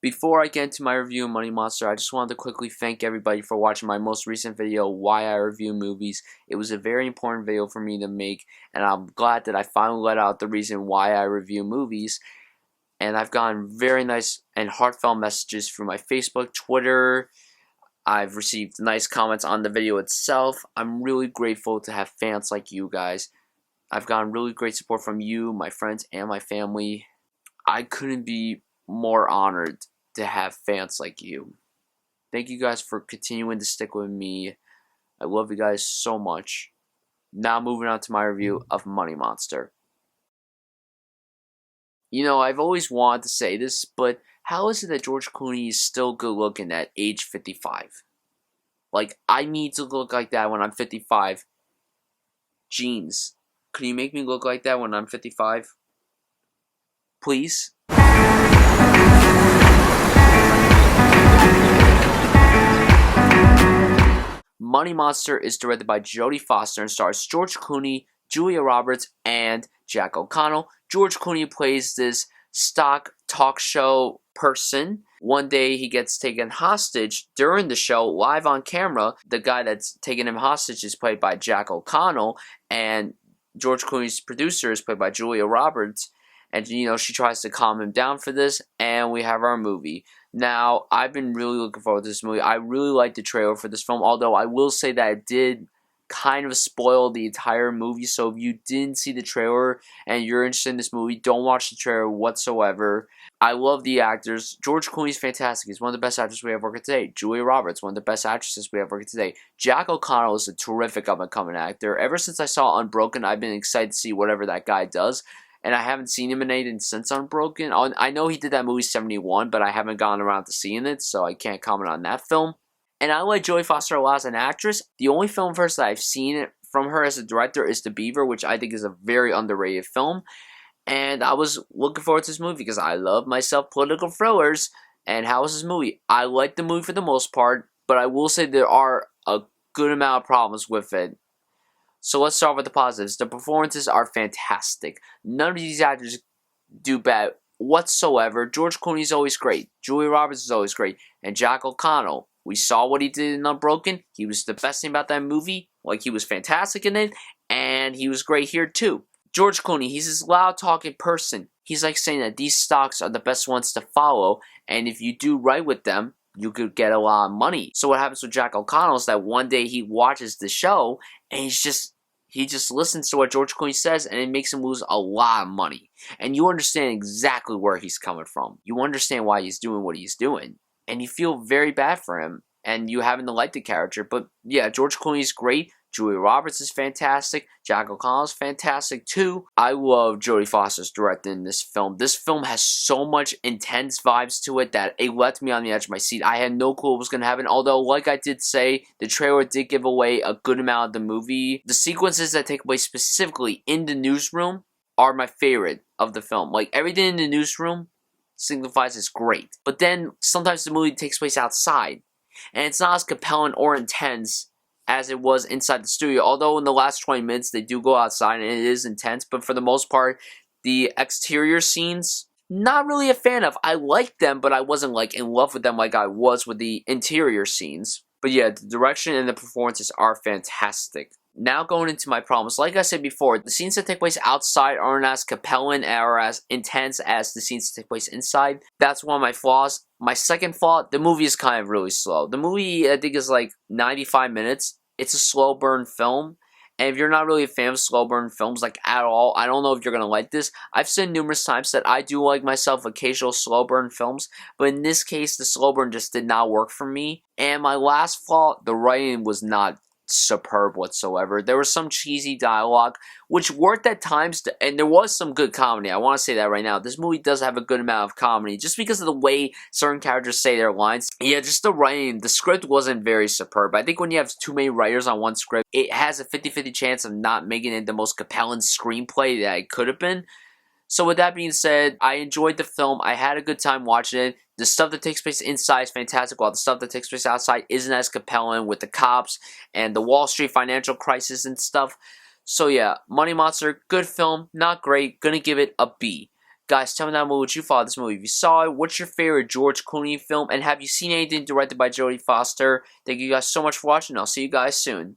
Before I get into my review of Money Monster, I just wanted to quickly thank everybody for watching my most recent video, Why I Review Movies. It was a very important video for me to make, and I'm glad that I finally let out the reason why I review movies. And I've gotten very nice and heartfelt messages through my Facebook, Twitter. I've received nice comments on the video itself. I'm really grateful to have fans like you guys. I've gotten really great support from you, my friends, and my family. I couldn't be more honored to have fans like you. Thank you guys for continuing to stick with me. I love you guys so much. Now moving on to my review of Money Monster. You know, I've always wanted to say this, but how is it that George Clooney is still good looking at age 55? Like, I need to look like that when I'm 55. Jeans, can you make me look like that when I'm 55? Please? Money Monster is directed by Jodie Foster and stars George Clooney, Julia Roberts, and Jack O'Connell. George Clooney plays this stock talk show person. One day he gets taken hostage during the show, live on camera. The guy that's taking him hostage is played by Jack O'Connell, and George Clooney's producer is played by Julia Roberts. And, you know, she tries to calm him down for this, and we have our movie. Now, I've been really looking forward to this movie. I really liked the trailer for this film, although I will say that it did kind of spoil the entire movie. So if you didn't see the trailer and you're interested in this movie, don't watch the trailer whatsoever. I love the actors. George Clooney's fantastic. He's one of the best actors we have working today. Julia Roberts, one of the best actresses we have working today. Jack O'Connell is a terrific up-and-coming actor. Ever since I saw Unbroken, I've been excited to see whatever that guy does. And I haven't seen him in anything since Unbroken. I know he did that movie 71, but I haven't gone around to seeing it, so I can't comment on that film. And I like Jodie Foster a lot as an actress. The only film first that I've seen from her as a director is The Beaver, which I think is a very underrated film. And I was looking forward to this movie because I love myself political thrillers. And how was this movie? I liked the movie for the most part, but I will say there are a good amount of problems with it. So let's start with the positives. The performances are fantastic. None of these actors do bad whatsoever. George Clooney is always great. Julia Roberts is always great. And Jack O'Connell, we saw what he did in Unbroken. He was the best thing about that movie. Like, he was fantastic in it. And he was great here too. George Clooney, he's this loud-talking person. He's like saying that these stocks are the best ones to follow. And if you do right with them, you could get a lot of money. So what happens with Jack O'Connell is that one day he watches the show and he just listens to what George Clooney says, and it makes him lose a lot of money. And you understand exactly where he's coming from. You understand why he's doing what he's doing. And you feel very bad for him. And you happen to like the character. But yeah, George Clooney's great. Julia Roberts is fantastic. Jack O'Connell's fantastic too. I love Jodie Foster's directing this film. This film has so much intense vibes to it that it left me on the edge of my seat. I had no clue what was going to happen. Although, like I did say, the trailer did give away a good amount of the movie. The sequences that take place specifically in the newsroom are my favorite of the film. Like, everything in the newsroom signifies it's great. But then, sometimes the movie takes place outside. And it's not as compelling or intense as it was inside the studio. Although in the last 20 minutes they do go outside and it is intense. But for the most part, the exterior scenes, not really a fan of. I liked them, but I wasn't like in love with them like I was with the interior scenes. But yeah, the direction and the performances are fantastic. Now going into my problems, like I said before, the scenes that take place outside aren't as compelling or as intense as the scenes that take place inside. That's one of my flaws. My second flaw, the movie is kind of really slow. The movie, I think, is like 95 minutes. It's a slow burn film. And if you're not really a fan of slow burn films, like at all, I don't know if you're going to like this. I've said numerous times that I do like myself occasional slow burn films. But in this case, the slow burn just did not work for me. And my last flaw, the writing was not superb whatsoever. There was some cheesy dialogue, which worked at times, and there was some good comedy. I want to say that right now. This movie does have a good amount of comedy, just because of the way certain characters say their lines. Yeah, just the writing. The script wasn't very superb. I think when you have too many writers on one script, it has a 50-50 chance of not making it the most compelling screenplay that it could have been. So with that being said, I enjoyed the film. I had a good time watching it. The stuff that takes place inside is fantastic, while the stuff that takes place outside isn't as compelling with the cops and the Wall Street financial crisis and stuff. So yeah, Money Monster, good film, not great. Gonna give it a B. Guys, tell me down below what you thought of this movie. If you saw it, what's your favorite George Clooney film? And have you seen anything directed by Jodie Foster? Thank you guys so much for watching. I'll see you guys soon.